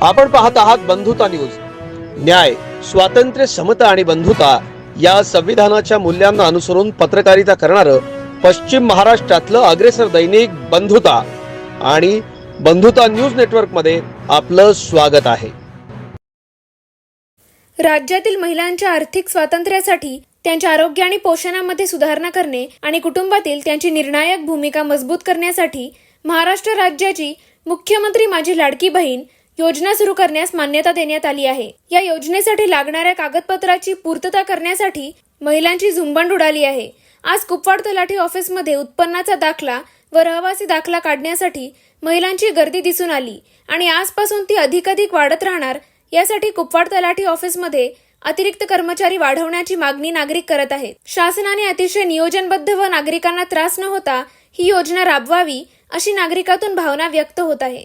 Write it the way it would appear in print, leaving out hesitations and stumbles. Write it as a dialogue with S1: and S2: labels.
S1: आपण पाहत आहात बंधुता न्यूज. न्याय, स्वातंत्र्य, समता आणि बंधुता या संविधानाच्या मूल्यांना अनुसरून पत्रकारिता करणारं पश्चिम महाराष्ट्रातलं अग्रेसर दैनिक बंधुता आणि बंधुता न्यूज नेटवर्क मध्ये आपलं स्वागत आहे.
S2: राज्यातील महिलांच्या आर्थिक स्वातंत्र्यासाठी, त्यांच्या आरोग्य आणि पोषणामध्ये सुधारणा करणे आणि कुटुंबातील त्यांची निर्णायक भूमिका मजबूत करण्यासाठी महाराष्ट्र राज्याची मुख्यमंत्री माझी लाडकी बहीण योजना सुरू करण्यास मान्यता देण्यात आली आहे. या योजनेसाठी लागणाऱ्या कागदपत्राची पूर्तता करण्यासाठी महिलांची झुंबड उडाली आहे. आज कुपवाड तलाठी ऑफिसमध्ये उत्पन्नाचा दाखला व रहिवासी दाखला काढण्यासाठी महिलांची गर्दी दिसून आली आणि आजपासून ती अधिकाधिक वाढत राहणार. यासाठी कुपवाड तलाठी ऑफिसमध्ये अतिरिक्त कर्मचारी वाढवण्याची मागणी नागरिक करत आहेत. शासनाने अतिशय नियोजनबद्ध व नागरिकांना त्रास न होता ही योजना राबवावी अशी नागरिकातून भावना व्यक्त होत आहे.